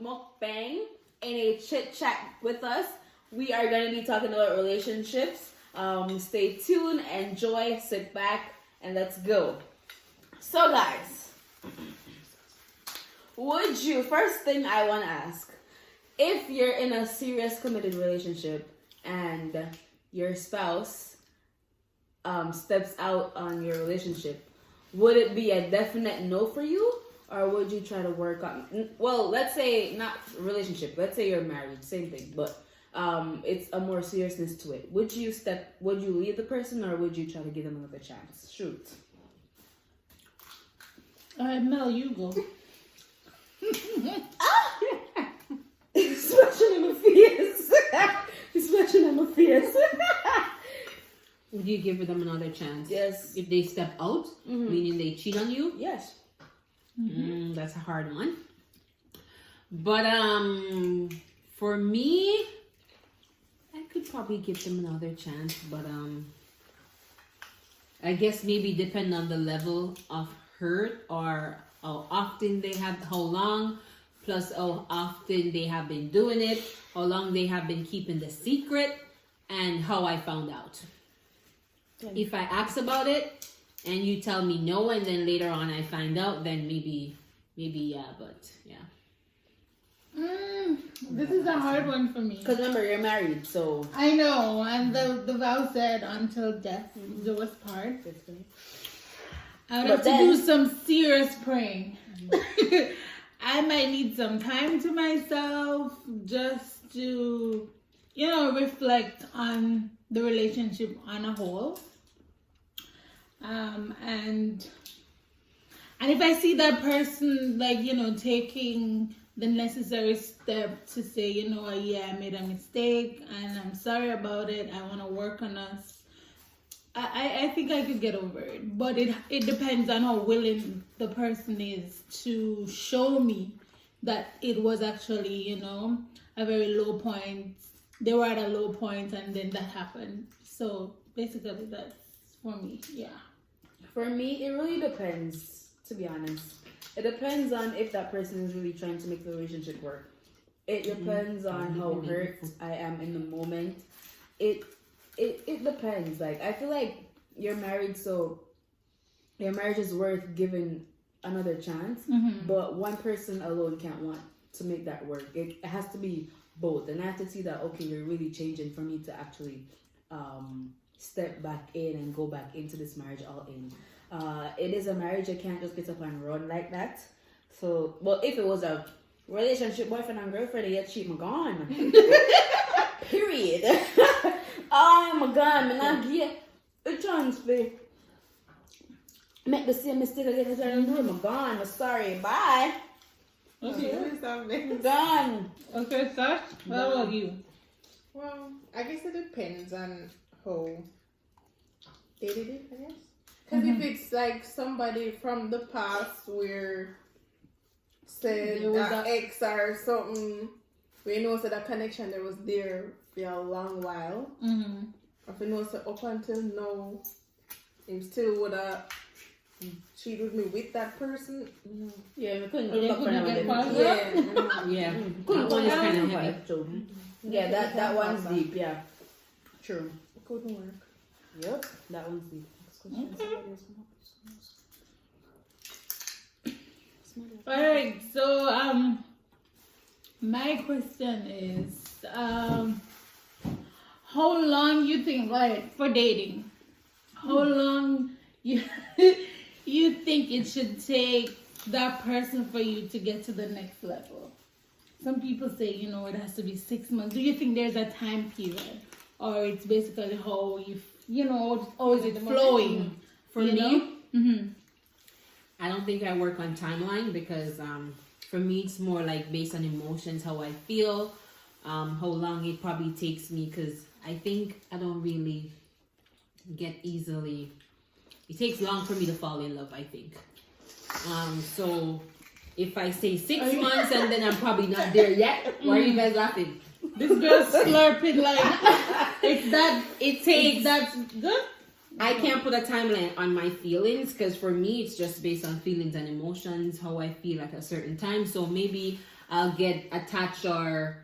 MukBang in a chit chat with us. We are going to be talking about relationships. Stay tuned, enjoy, sit back, and let's go. So, guys, first thing I want to ask, if you're in a serious committed relationship and your spouse steps out on your relationship, would it be a definite no for you? Or would you try to work on, well, let's say not relationship, let's say you're married, same thing, but it's a more seriousness to it. Would you leave the person, or would you try to give them another chance? Shoot. All right, Mel, you go. He's smashing in my face. He's smashing in my face. Would you give them another chance? Yes. If they step out, meaning they cheat on you? Yes. That's a hard one. But for me, I could probably give them another chance. But I guess maybe depend on the level of hurt, or how often they have, how long, plus how often they have been doing it, how long they have been keeping the secret, and how I found out. If I ask about it and you tell me no, and then later on I find out, then maybe yeah, but yeah. This is a hard one for me. Because remember, you're married, so. I know, and the vow said until death do us part. I would have to do some serious praying. I might need some time to myself just to, reflect on the relationship on a whole. And if I see that person, taking the necessary step to say, yeah, I made a mistake and I'm sorry about it, I want to work on us, I think I could get over it. But it depends on how willing the person is to show me that it was actually, a very low point. They were at a low point and then that happened. So basically that's for me, yeah. For me, it really depends, to be honest. It depends on if that person is really trying to make the relationship work. It depends on how hurt I am in the moment. It depends. Like, I feel like you're married, so your marriage is worth giving another chance. But one person alone can't want to make that work. It has to be both. And I have to see that, okay, you're really changing for me to actually step back in and go back into this marriage all in. It is a marriage, you can't just get up and run like that. So, well, if it was a relationship, boyfriend and girlfriend, you cheat, I'm gone. Period. I'm gone. I'm not get a chance to make the same mistake again as I'm doing. I'm gone. I'm sorry. Bye. Okay. I'm gone. Okay, Sash, what about you? Well, I guess it depends on how they did it, I guess. Because if it's like somebody from the past where said that ex or something, we know that the connection that was there for a long while. If we know so up until now, he still would have cheated with me with that person. Yeah, we couldn't look for another. Yeah. That one is kind of heavy. Yeah, that one's deep. Yeah, true. It couldn't work. Yep, that one's deep. Alright, so my question is how long you think, like, for dating, how long you think it should take that person for you to get to the next level? Some people say, it has to be 6 months. Do you think there's a time period, or it's basically how or is it flowing? For me, I don't think I work on timeline, because for me it's more like based on emotions, how I feel, how long it probably takes me, because I think I don't really get easily. It takes long for me to fall in love, I think. So if I say 6 months and then I'm probably not there yet, why are you guys laughing? This girl's slurping like it takes that's good. I can't put a timeline on my feelings, because for me it's just based on feelings and emotions, how I feel at a certain time. So maybe I'll get attached or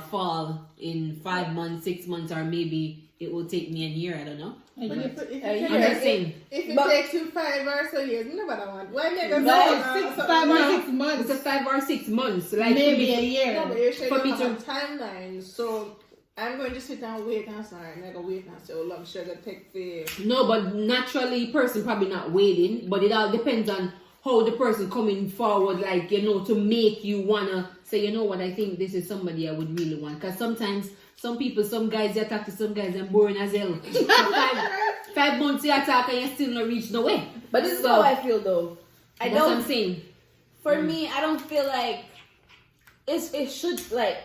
fall in 5 months, 6 months, or maybe it will take me a year. I don't know. I But guess. I'm just saying. if it But- takes you 5 or so years, nobody want. Why make a No, something 5 or else? 6 months. It's a 5 or 6 months. Like Maybe a No, year. but you should For me have to- a timeline. So I'm going to sit and wait and say, I'm going to wait and say, how long should I take the... No, but naturally, person probably not waiting. But it all depends on how the person coming forward, like, you know, to make you wanna say, you know what, I think this is somebody I would really want. Because sometimes some people, some guys, they attack to some guys and boring as hell. So 5 months you attack and you still not reach no way. But this is So, how I feel though. I that's what I'm don't. saying. For me, I don't feel like it should like.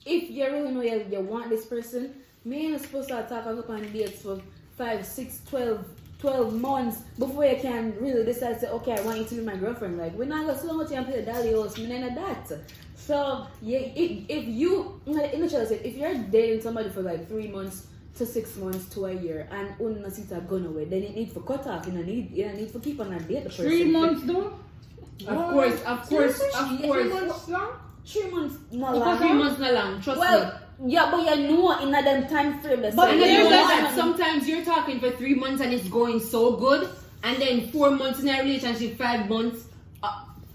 If you really know you want this person, me ain't supposed to talk up on dates for 5, 6, 12 months before you can really decide say, okay, I want you to be my girlfriend. Like, we're not gonna slow much and play the dolly house, me none of that. So yeah, if you if you're dating somebody for like 3 months to 6 months to a year and only sit a gun away, then it need for cut off. You don't need for keep on a date the person. 3 months though? Of course. 3 months long? 3 months not Because long. 3 months not long, trust me. Well, yeah, but you know in a them time frame that But And Yeah, then you know that's- that sometimes you're talking for 3 months and it's going so good, and then 4 months in a relationship, 5 months,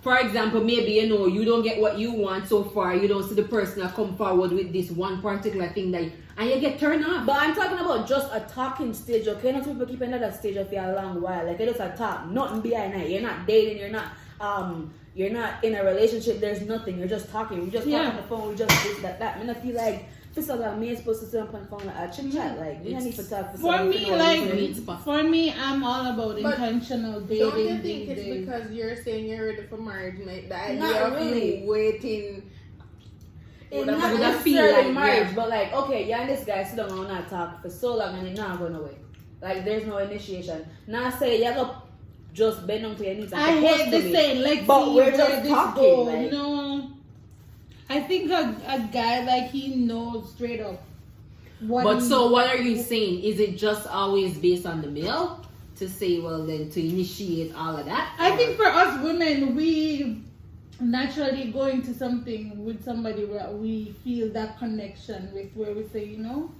for example, maybe you know you don't get what you want so far, you don't see the person that come forward with this one particular thing that, and you get turned off. But I'm talking about just a talking stage, okay? Not people keep another stage for a long while. Like, it's just a talk, nothing behind that. You're not dating, you're not in a relationship, there's nothing. You're just talking. We just talk on the phone, we just this, that. I mean, I feel like this is like me supposed to sit up on the phone like a chit chat. Like, we don't need to talk For someone me, know like, anything. for me, I'm all about But intentional dating. Don't you think these it's days. because you're saying you're ready for marriage, mate? The idea Not of really. you waiting... It's would have- not would have feel necessarily like, marriage, yeah. but like, okay, you and this guy sit down and not talk for so long and it's not going away. Like, there's no initiation. Now say you go just bend down to your knees and I propose hate to the me. saying, let's But see we're where just this talking, goes. like- No. I think a guy, like, he knows straight up what But he- so what are you saying? Is it just always based on the male to say, well, then to initiate all of that? I think for us women, we naturally go into something with somebody where we feel that connection with, where we say, you know,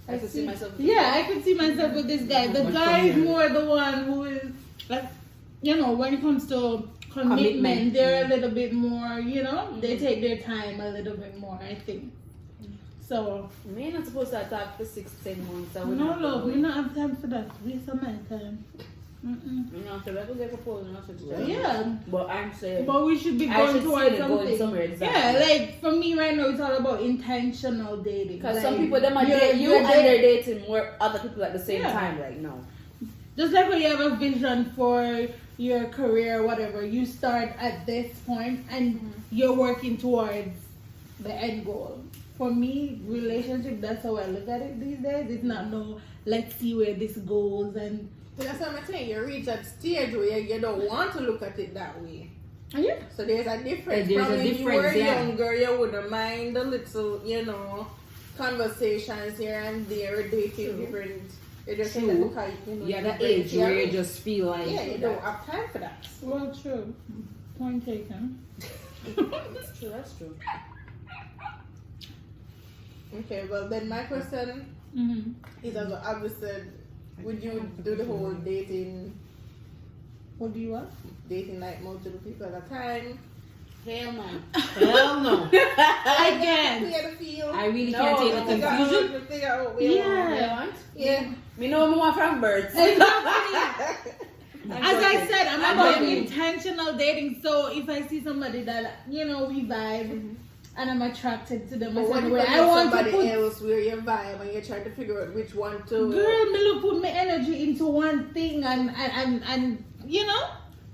I could see myself with Yeah, I could see myself with this guy. The But guy is from more the one who is like, you know, when it comes to commitment, Commitment. they're a little bit more, you know, they take their time a little bit more, I think. So Me ain't not supposed to talk for 6-10 months. I would no, not love, do we it. don't have time for that. Waste of my time. Mm-mm. You know, after regular proposal, not to do it. Yeah, But I'm saying, but we should be I going should see towards it going something. somewhere, Yeah, exactly. like for me right now, it's all about intentional dating. because Like, some people them are you're- date you you're and dating- they're dating more other people at the same Yeah. time. Like, no. Just like when you have a vision for your career or whatever, you start at this point and you're working towards the end goal. For me, relationship, that's how I look at it these days. It's not no, let's see where this goes and But that's what I'm saying. You reach that stage where you don't want to look at it that way. yeah. So there's a difference. There's From a when you were difference, yeah. younger, you wouldn't mind the little, you know, conversations here and there, dating different. You just True. look at, you know, Yeah, that different age where you areas. just feel like Yeah, you don't have time for that. Well, true. Point taken. That's true, that's true. Okay, well then my question Mm-hmm. is, as Abu said, would you do the whole dating What? like multiple people at a time? Hell no. hell no. I can't. Clear the field. I really No, can't take the Figure out- confusion. figure out what we Yeah. want. You want? Yeah. Me know more from birds. Exactly. As I said, I'm I'm about joking. intentional dating. So if I see somebody that, you know, we vibe and I'm attracted to them, But I what said, if well, you I meet want to somebody put else where you vibe and you're trying to figure out which one to... girl, me look put my energy into one thing and you know,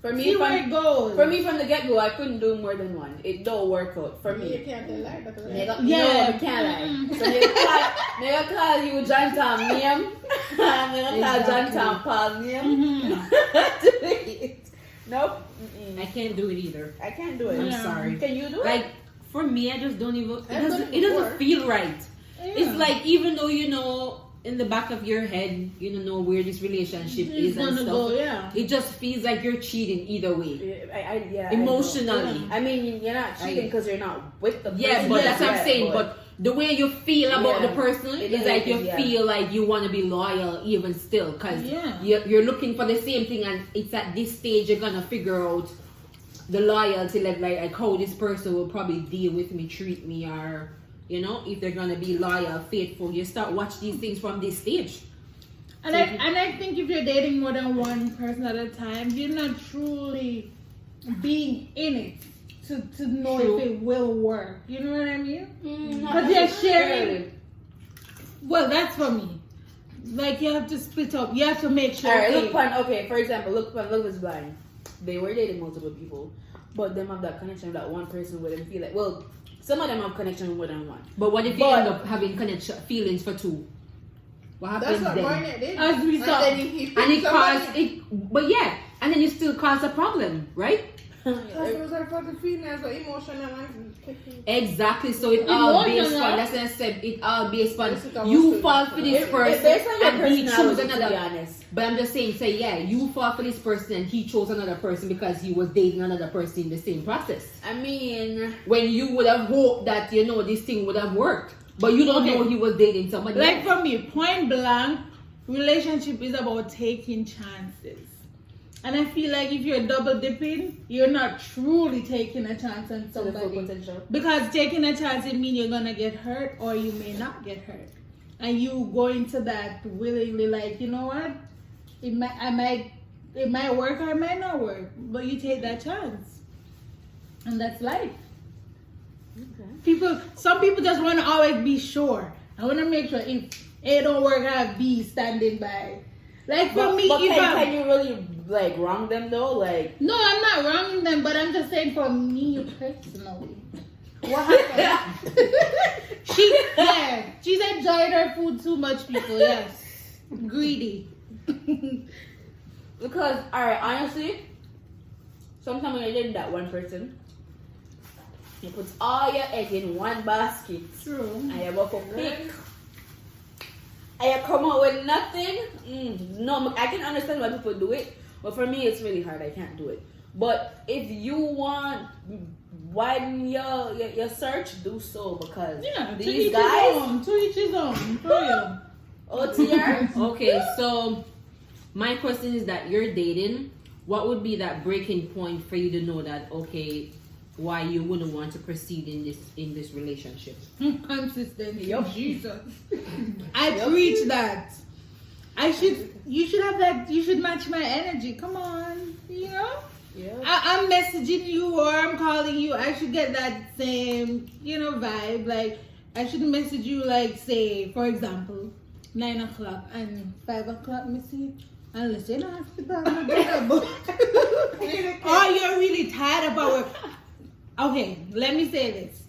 For me, see where it goes. for me from the get go, I couldn't do more than one. It don't work out for You me. can't tell lie, that's a lie. Nigga, Yeah. no, I can't lie. So nigga call you John Tom name. Nigga call John Tom Paul name. Nope. Mm-mm. I can't do it either. I can't do it. I'm Yeah. sorry. Can you do it? Like for me, I just don't even. I've done it It doesn't before. feel right. Yeah. It's like even though you know in the back of your head, you don't know where this relationship is and gonna stuff. go, yeah. It just feels like you're cheating either way. Yeah, Emotionally. I mean, you're not cheating because you're not with the person. Yeah, but that's what I'm saying. But the way you feel about the person is like you feel like you want to be loyal even still, because you're looking for the same thing, and it's at this stage you're gonna figure out the loyalty, like how this person will probably deal with me, treat me, or you know, if they're gonna be loyal, faithful. You start watch these things from this stage. And I think if you're dating more than one person at a time, you're not truly being in it to know if it will work. You know what I mean? Because you're sharing. Well, that's for me. Like, you have to split up. You have to make sure. Alright, for example, look is blind. They were dating multiple people, but them have that connection with that one person where they feel like, well, some of them have connection with more than one. But what if you end up having feelings for two? What happens That's what then? Barnett did. As we saw. And it caused it, but yeah, and then you still cause a problem, right? Those are fucking females are emotional and Exactly. So it all based on, that's what I said, it all based on you fall for this person and he chose another. But I'm just saying, say yeah, you fall for this person and he chose another person because he was dating another person in the same process. I mean, when you would have hoped that, you know, this thing would have worked, but you don't know he was dating somebody like else. for me, point blank, relationship is about taking chances. And I feel like if you're double dipping, you're not truly taking a chance on somebody. Because taking a chance, it means you're gonna get hurt or you may not get hurt. And you go into that willingly, like, you know what? It might work or it might not work. But you take that chance. And that's life. Okay. Some people just wanna always be sure. I wanna make sure if A don't work, I have B standing by. Like for me, can you really like wrong them though? Like, no, I'm not wronging them, but I'm just saying for me personally. What happened? She's enjoyed her food too much. People, yes, greedy. Because alright, honestly, sometimes when you're dating that one person, you put all your eggs in one basket. True. And you go for pick. And you come out with nothing. No, I can understand why people do it, but for me it's really hard. I can't do it. But if you want widen your search, do so, because these guys, to each his own, for real. OTR. Okay, so my question is that you're dating. What would be that breaking point for you to know that okay, why you wouldn't want to proceed in this relationship? Consistency. Jesus. I preach that. You should have that. You should match my energy. Come on, you know. Yeah. I'm messaging you or I'm calling you. I should get that same, vibe. Like I should message you, like say, for example, 9 o'clock and 5 o'clock, Missy. Unless you're in the hospital, or you're really tired about work. Okay, let me say this.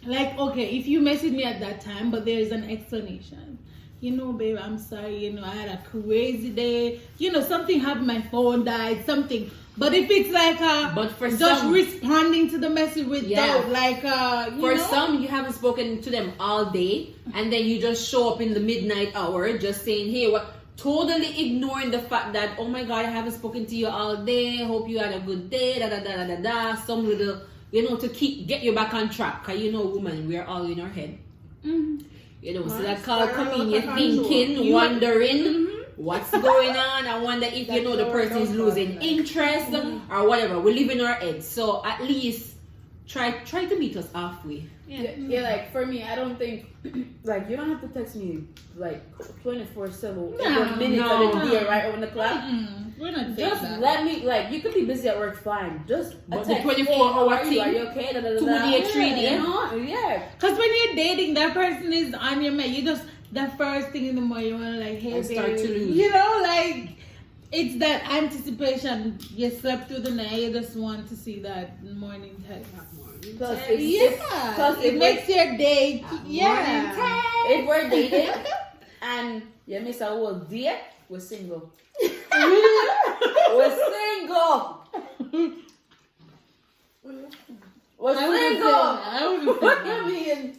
Like, okay, if you message me at that time, but there is an explanation. Babe, I'm sorry, I had a crazy day. Something happened, my phone died, something. But if it's like but for just some, responding to the message without some, you haven't spoken to them all day, and then you just show up in the midnight hour just saying, hey, what? Totally ignoring the fact that, oh my God, I haven't spoken to you all day. Hope you had a good day. Some little, to get you back on track. Cause woman, we're all in our head. Mm-hmm. So that call come in, you're thinking, wondering what's going on. I wonder if the person is losing interest or whatever. We live in our heads. So at least try to meet us halfway. Yeah, like for me, I don't think like you don't have to text me like 24/7 every minute of the day right on the clock. We're not just that. let me, like, you could be busy at work, fine. Just but the 24-hour thing, are you okay? 2-day, 3-day. Yeah. Because when you're dating, that person is on your mind. You just the first thing in the morning, you want to like, hey, babe, start to lose. It's that anticipation. You slept through the night. You just want to see that morning text. Plus, it makes your day. Yeah. If we're dating and you miss a whole day, we're single. We're single. We're single. I wouldn't What do you mean? saying.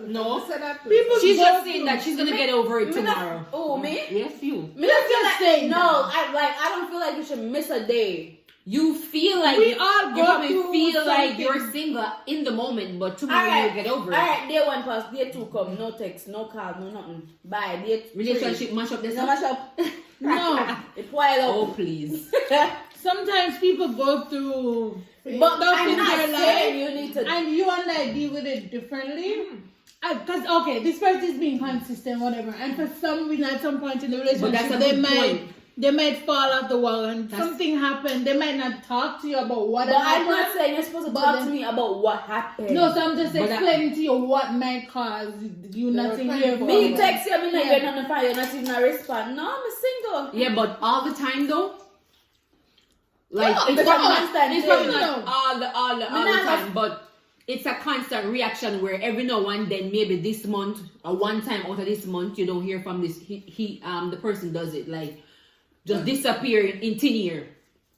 No. People She's go just saying through- that she's gonna get over it Me not- tomorrow. Oh, me? Yes, you. Me not feel just like, saying no, that. I don't feel like you should miss a day. You feel like We all you go probably through feel like something. you're single in the moment, but tomorrow Alright, you'll get over it. alright, day one pass, day two come, no text, no call, no nothing. Bye, day three. Relationship mash up this No mash up. No. It pile Oh up. please. Sometimes people go through But stuff I'm in not their saying life, you need to. and you and I deal with it differently. Because okay, this person is being consistent, whatever, and for some reason, at some point in the But that's relationship, a they good might point. they might fall off the wall, and That's- something happened. They might not talk to you about what But I'm happened. not saying you're supposed to But talk then- to me about what happened. No, so I'm just But explaining to you what might cause you not to They're hear trying from to- Me them. text you, me not Yeah. get on the phone, you're not even a respond. No, I'm single. Yeah, but all the time though. Like No, it's because probably I'm not, constant it's probably thing. not all the not time, but it's a constant reaction where every now and then, maybe this month or one time out of this month, you don't hear from this. The person does it like just disappear in thin air.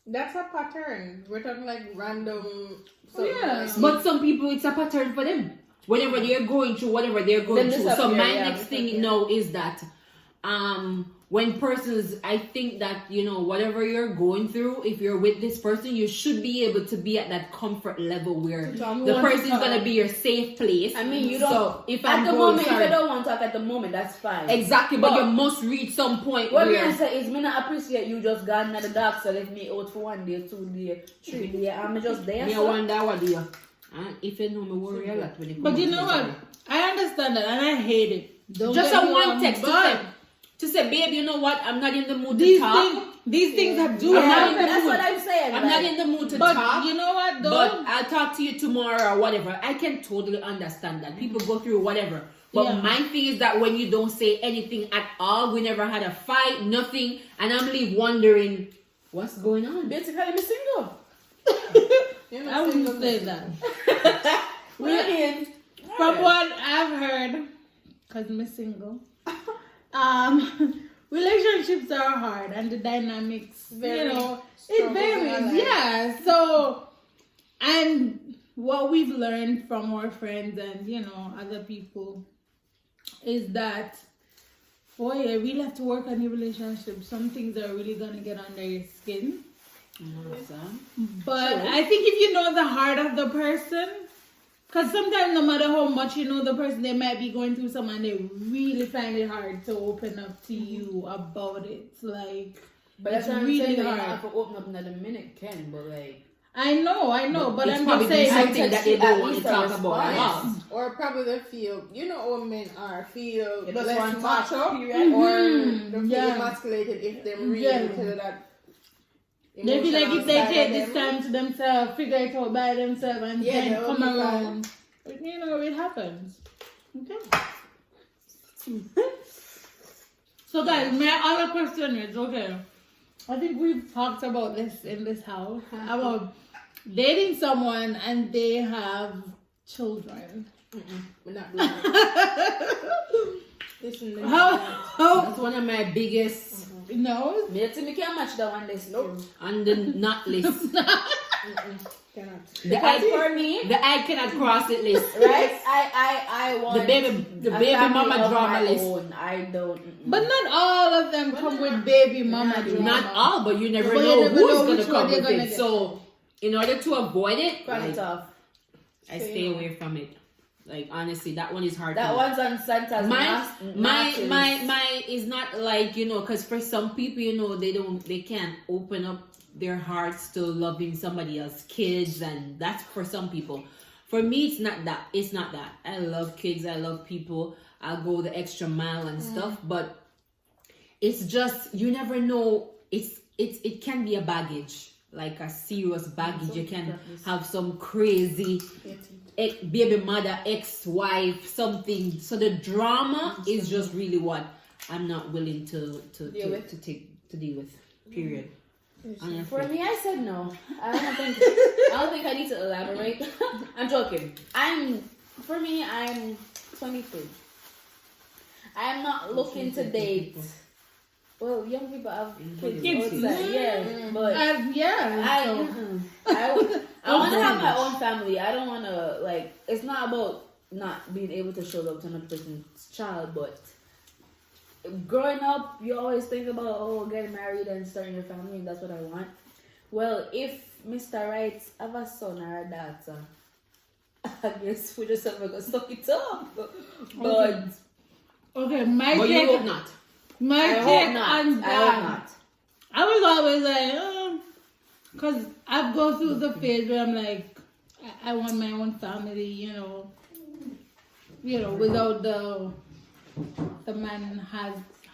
That's a pattern. We're talking like random. Yeah. But some people, it's a pattern for them. Whenever they're going through whatever they're going Then through. So disappear, my yeah, next thing disappear. now is that when persons, I think that, whatever you're going through, if you're with this person, you should be able to be at that comfort level where You the want to person is talk. going to be your safe place. I mean, you don't. So if at I'm the going, moment, sorry. if you don't want to talk at the moment, that's fine. Exactly, but But- you must reach some point What me where... I say is, me not appreciate you just gone at the dark, so left me out for 1 day, 2 day, 3 day, and me just there. Me So. wonder what do you... If you know me worry a lot when it comes But you to know this. what? I understand that, and I hate it. Don't Just get a me one wrong, text but to say, babe, you know what? I'm not in the mood to these talk. things that do I'm not in happen. the That's mood. what I'm saying. I'm like, not in the mood to But talk. you know what, though? But I'll talk to you tomorrow or whatever. I can totally understand that. People go through whatever. But Yeah. my thing is that when you don't say anything at all, we never had a fight, nothing, and I'm leave wondering what's going on. Basically, I'm single. You're not I wouldn't single. say that. Really? From what I've heard, because I'm single, relationships are hard and the dynamics, Very it struggles in our varies. life. Yeah. So, and what we've learned from our friends and, other people is that, boy, you really have to work on your relationship. Some things are really going to get under your skin. But I think if you know the heart of the person, because sometimes no matter how much you know the person, they might be going through something and they really find it hard to open up to you about it. Like, But that's it's what I'm really saying. You hard. have to open up another minute, Ken. But like, I know, but it's I'm probably just saying. something that they don't at want to least a talk about. response. Yeah. Or probably they feel, how men are, feel You just less want macho, period. or Mhm. they feel Yeah. emasculated if they really Yeah. tell that. They feel like emotional if they side take of this them. time to themselves, figure it out by themselves, and Yeah, then they'll come be fine. around, it happens. Okay. So guys, my other question is, okay, I think we've talked about this in this house, about dating someone and they have children. We're not doing that. Listen, we're not doing How That's one of my biggest no? me think me can match that one this. Nope. on the not list. that. Cannot. The Because I, for me, the I cannot cross it list. right? I want The baby a family mama of drama my list. own. I don't. But not all of them come with baby mama drama. Not all, but you never But you know never who's know gonna which come one you're with gonna it. get. So, in order to avoid it, Cut like, it off. I stay away from it. Like honestly, that one is hard. That for me. one's on Santa's my is not like because for some people they can't open up their hearts to loving somebody else's kids, and that's for some people. For me, it's not that. I love kids. I love people. I'll go the extra mile and stuff, but it's just you never know. It can be a baggage, like a serious baggage. You can have some crazy baby mother, ex-wife, something. So the drama is just really what I'm not willing to deal with. Period. For me, I said no. I don't think I need to elaborate. I'm joking. I'm 23. I'm not looking to date. Well, young people have kids outside, yeah, but I want to have my own family. I don't want to it's not about not being able to show love to another person's child, but growing up, you always think about getting married and starting your family, and that's what I want. Well, if Mr. Right have a son or a daughter, I guess we just have to suck it up. But Okay, my But you take, hope not. my I take hope not. on I hope that. not. I was always like, because I've gone through the phase where I'm like, I want my own family, without the man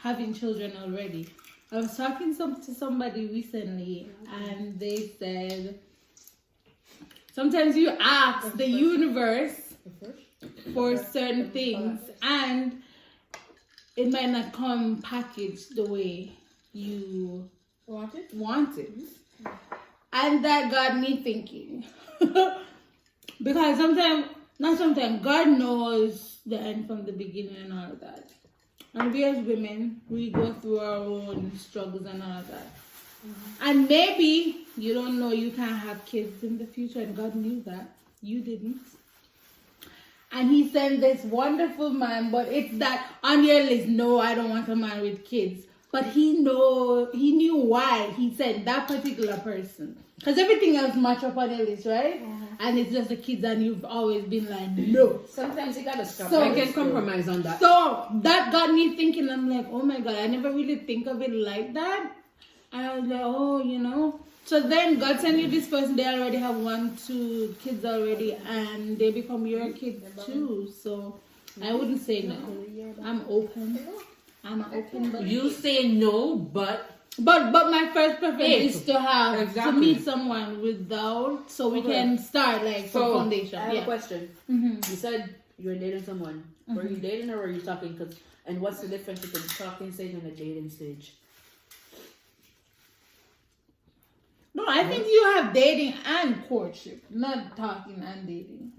having children already. I was talking to somebody recently, and they said sometimes you ask the universe for certain things, and it might not come packaged the way you Want it? want it. And that got me thinking. Because God knows the end from the beginning and all of that. And we as women, we go through our own struggles and all of that. And maybe you don't know you can't have kids in the future, and God knew that. You didn't. And he sent this wonderful man, but it's that on your list, no, I don't want a man with kids. But he knew why he sent that particular person. Because everything else match up on your list, right? And it's just the kids, and you've always been like, no. Sometimes you gotta stop. So- I can compromise on that. So that got me thinking. I'm like, oh my God, I never really think of it like that. And I was like, So then God sent you this person. They already have 1-2 kids already, and they become your kids too. So I wouldn't say no. I'm open. I'm an open. But You say no, but my first preference If. is to have to Exactly. meet someone without, so we can start like from So, foundation. I have a Yeah. question. Mm-hmm. You said you were dating someone. Were you dating or were you talking? And what's the difference between the talking stage and the dating stage? No, I think you have dating and courtship, not talking and dating.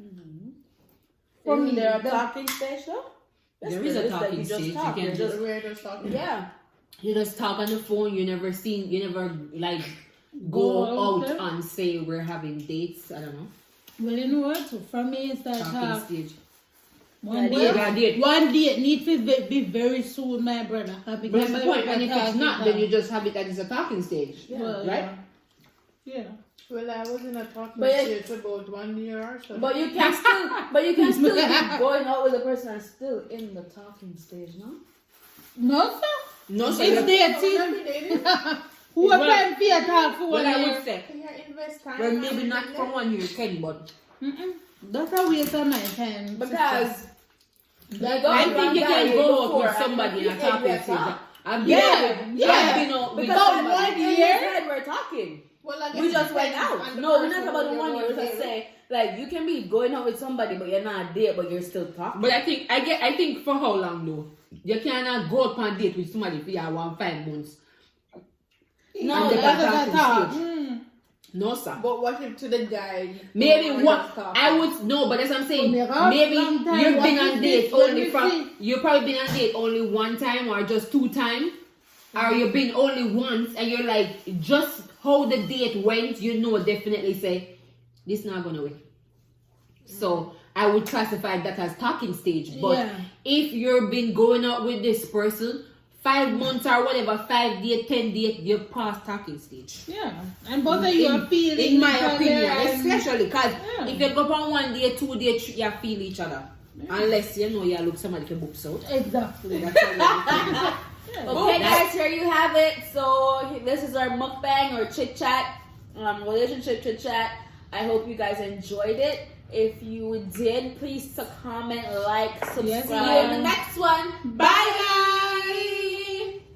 For Isn't me, there a the- talking stage though? There is a It's like talking you just stage. talk. You You're can just We're just talking. yeah. you just talk on the phone. You never like Go go out out and say we're having dates. I don't know. Well, you know what? So for me, it's that Talking stage. one Yeah, date. One date needs to be very soon, my brother. But that's the point. And if it's not, then you just have it as a talking stage, Well, right? Yeah. Well, I was in a talking But stage about 1 year or so. But you can still be going out with a person and still in the talking stage, no? No, sir. No, so It's you- dating. Not be dating. Who Well, are trying to talk for Well, 1 I year? would say, Can you invest time? well, and maybe not everything for there? 1 year, Ken, but That's a waste of my time. Because I think you can go out with somebody and talk with them. I've been out with Because About at 1 the end year? of the day, we're talking. Well, I guess We just it went depends out. on the No, we're not person about the you're 1 year. We're going just with. saying, like, you can be going out with somebody, but you're not a date, but you're still talking. But I think for how long though? You cannot go out on a date with somebody for 5 months. No, And they that's got a talking talk. stage. No, sir. But what if to the guy? Maybe you what just talk? I would no, but that's what I'm saying. Oh, my Maybe God, long time. you've been What on is date this? only Let me from you've probably been on date only 1 time or just 2 times, or you've been only once, and you're like just how the date went. Definitely say this not gonna win. So I would classify that as talking stage. But Yeah. if you've been going out with this person 5 months or whatever, 5 date, 10 date, you're past talking stage. Yeah. And both of you are feeling In my each other opinion, and- especially because Yeah. if you go on 1 day, 2 day, you feel each other. Unless you look somebody can book out. Exactly. That's all I'm saying. Okay, guys, here you have it. So this is our mukbang or chit chat, relationship chit chat. I hope you guys enjoyed it. If you did, please comment, like, subscribe. Yes, See you in the next one.